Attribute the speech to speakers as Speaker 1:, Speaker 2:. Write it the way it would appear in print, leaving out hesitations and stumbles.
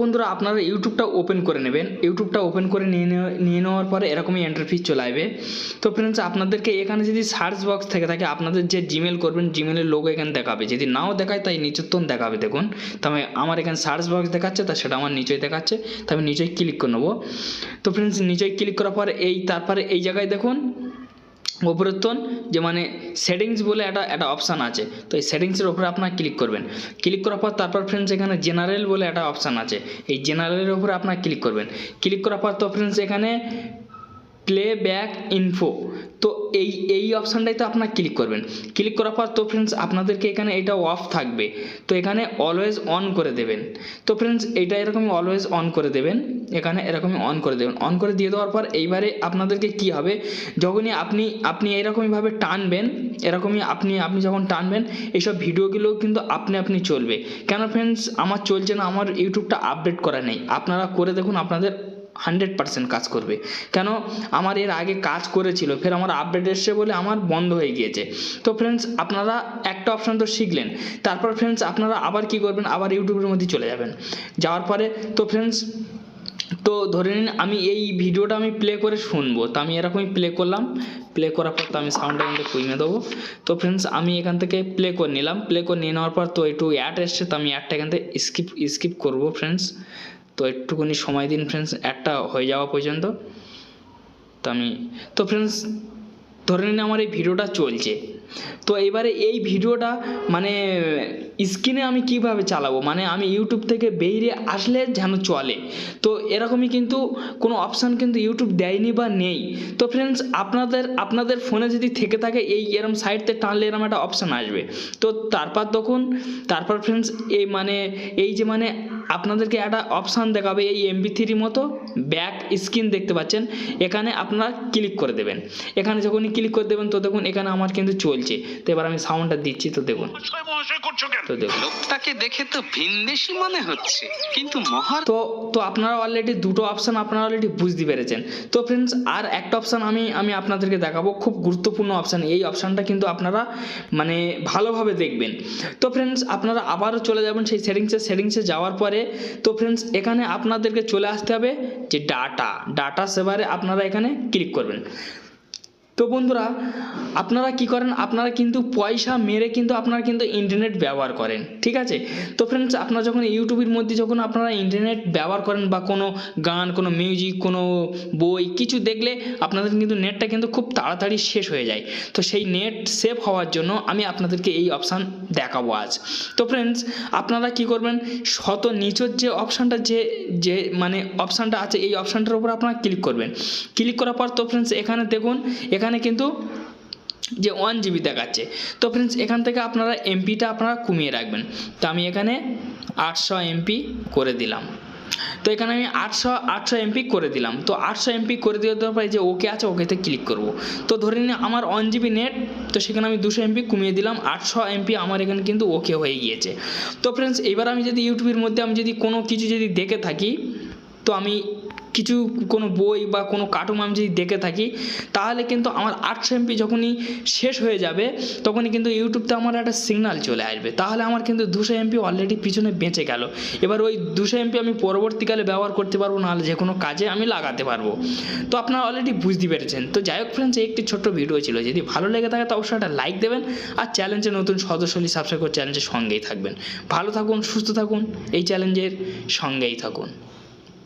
Speaker 1: বন্ধুরা আপনারা ইউটিউবটা ওপেন করে নেবেন। ইউটিউবটা ওপেন করে নিয়ে নেওয়ার পরে এরকমই ইন্টারফেস চলে আসবে। তো ফ্রেন্ডস আপনাদেরকে এখানে যদি সার্চ বক্স থেকে থাকে আপনাদের যে জিমেল করবেন জিমেলের লোগো এখানে দেখাবে, যদি নাও দেখায় তাই নিচের দেখাবে। দেখুন তবে আমার এখানে সার্চ বক্স দেখাচ্ছে, তা সেটা আমার নিচেই দেখাচ্ছে, তো আমি নিচেই ক্লিক করে নেবো। তো ফ্রেন্ডস নিচেই ক্লিক করার পর তারপরে এই জায়গায় দেখুন উপরতন যে মানে সেটিংস বলে একটা অপশান আছে, তো এই সেটিংসের উপরে আপনারা ক্লিক করবেন। ক্লিক করার পর তারপর ফ্রেন্ডস এখানে জেনারেল বলে একটা অপশান আছে, এই জেনারেলের উপরে আপনারা ক্লিক করবেন। ক্লিক করার পর তো ফ্রেন্ডস এখানে প্লেব্যাক ইনফো, তো এই অপশানটাই তো আপনারা ক্লিক করবেন। ক্লিক করার পর তো ফ্রেন্ডস আপনাদেরকে এখানে এটা অফ থাকবে, তো এখানে অলওয়েজ অন করে দেবেন। তো ফ্রেন্ডস এটা এরকমই অলওয়েজ অন করে দেবেন, এখানে এরকমই অন করে দেবেন। অন করে দিয়ে দেওয়ার পর এইবারে আপনাদেরকে কি হবে, যখনই আপনি এরকমইভাবে টানবেন, এরকমই আপনি যখন টানবেন এইসব ভিডিওগুলো কিন্তু আপনি চলবে। কেন ফ্রেন্ডস আমার চলছে না, আমার ইউটিউবটা আপডেট করা নেই। আপনারা করে দেখুন, আপনাদের 100% কাজ করবে। কেন আমার এর আগে কাজ করেছিল, ফের আমার আপডেট এসছে বলে আমার বন্ধ হয়ে গিয়েছে। তো ফ্রেন্ডস আপনারা একটা অপশান তো শিখলেন, তারপর ফ্রেন্ডস আপনারা আবার কি করবেন, আবার ইউটিউবের মধ্যে চলে যাবেন। যাওয়ার পরে তো ফ্রেন্ডস তো ধরে নিন আমি এই ভিডিওটা আমি প্লে করে শুনবো, তো আমি এরকমই প্লে করলাম। প্লে করার পর তো আমি সাউন্ডটা এখান থেকে কমিয়ে দেবো। তো ফ্রেন্ডস আমি এখান থেকে প্লে করে নিলাম। প্লে করে নিয়ে নেওয়ার পর তো একটু অ্যাড এসছে, তো আমি অ্যাডটা এখান থেকে স্কিপ করবো ফ্রেন্ডস। তো একটুখানি সময় দিন ফ্রেন্ডস অ্যাডটা হয়ে যাওয়া পর্যন্ত। তো ফ্রেন্ডস ধরে নিন আমার এই ভিডিওটা চলছে, তো এবারে এই ভিডিওটা মানে স্ক্রিনে আমি কিভাবে চালাবো, মানে আমি ইউটিউব থেকে বেরিয়ে আসলে যেন চলে, তো এরকমই কিন্তু কোনো অপশান কিন্তু ইউটিউব দেয়নি বা নেই। তো ফ্রেন্ডস আপনাদের ফোনে যদি থেকে থাকে এরম সাইডতে টানলে এরম একটা অপশান আসবে। তো তারপর ফ্রেন্ডস এই যে আপনাদেরকে একটা অপশান দেখাবে এই MP3 মতো ব্যাক স্ক্রিন দেখতে পাচ্ছেন, এখানে আপনারা ক্লিক করে দেবেন। এখানে যখনই ক্লিক করে দেবেন তো দেখুন এখানে আমার কিন্তু চলছে। তো এবার আমি সাউন্ডটা দিচ্ছি, তো দেখুন
Speaker 2: লোকটাকে দেখে তো ভিনদেশি মনে হচ্ছে, কিন্তু
Speaker 1: তো আপনারা অলরেডি দুটো অপশান আপনারা অলরেডি বুঝতে পেরেছেন। তো ফ্রেন্ডস আর একটা অপশান আমি আপনাদেরকে দেখাবো, খুব গুরুত্বপূর্ণ অপশান। এই অপশানটা কিন্তু আপনারা ভালোভাবে দেখবেন। তো ফ্রেন্ডস আপনারা আবারও চলে যাবেন সেই সেটিংসে যাওয়ার পরে তো ফ্রেন্ডস এখানে আপনাদেরকে চলে আসতে হবে যে ডাটা সেভারে আপনারা এখানে ক্লিক করবেন। তো বন্ধুরা আপনারা কি করেন, আপনারা কিন্তু পয়সা মেরে কিন্তু আপনারা কিন্তু ইন্টারনেট ব্যবহার করেন, ঠিক আছে। তো ফ্রেন্ডস আপনারা যখন ইউটিউবের মধ্যে যখন আপনারা ইন্টারনেট ব্যবহার করেন বা কোনো গান, কোনো মিউজিক, কোনো বই কিছু দেখলে আপনাদের কিন্তু নেটটা কিন্তু খুব তাড়াতাড়ি শেষ হয়ে যায়। তো সেই নেট সেভ হওয়ার জন্য আমি আপনাদেরকে এই অপশান দেখাবো আজ। তো ফ্রেন্ডস আপনারা কি করবেন, নিচের যে অপশানটা যে অপশানটা আছে এই অপশানটার উপর আপনারা ক্লিক করবেন। ক্লিক করার পর তো ফ্রেন্ডস এখানে দেখুন এখানে কিন্তু যে 1 GB দেখাচ্ছে। তো ফ্রেন্ডস এখান থেকে আপনারা এমপিটা আপনারা কমিয়ে রাখবেন। তো আমি এখানে 800 MP করে দিলাম। তো এখানে আমি 800 MP করে দিলাম। তো 800 MP করে দেওয়ার পরে যে ওকে আছে ওকেতে ক্লিক করব। তো ধরে নিন আমার 1 GB নেট, তো সেখানে আমি 200 MP কমিয়ে দিলাম, 800 MP আমার এখানে কিন্তু ওকে হয়ে গিয়েছে। তো ফ্রেন্ডস এবার আমি যদি ইউটিউবের মধ্যে আমি যদি কোনো কিছু যদি দেখে থাকি, তো আমি কোনো বই বা কোনো কার্টুন আমি যদি দেখে থাকি, তাহলে কিন্তু আমার 800 MP যখনই শেষ হয়ে যাবে তখনই কিন্তু ইউটিউবতে আমার একটা সিগন্যাল চলে আসবে, তাহলে আমার কিন্তু 200 MP অলরেডি পিছনে বেঁচে গেল। এবার ওই 200 MP আমি পরবর্তীকালে ব্যবহার করতে পারবো, নাহলে যে কোনো কাজে আমি লাগাতে পারবো। তো আপনারা অলরেডি বুঝতে পেরেছেন। তো যাই হোক ফ্রেন্ডস একটি ছোট্ট ভিডিও ছিল, যদি ভালো লেগে থাকে তো অবশ্যই একটা লাইক দেবেন, আর চ্যালেঞ্জে নতুন সদস্য হলে সাবস্ক্রাইব করে চ্যালেঞ্জের সঙ্গেই থাকবেন। ভালো থাকুন, সুস্থ থাকুন, এই চ্যালেঞ্জের সঙ্গেই থাকুন।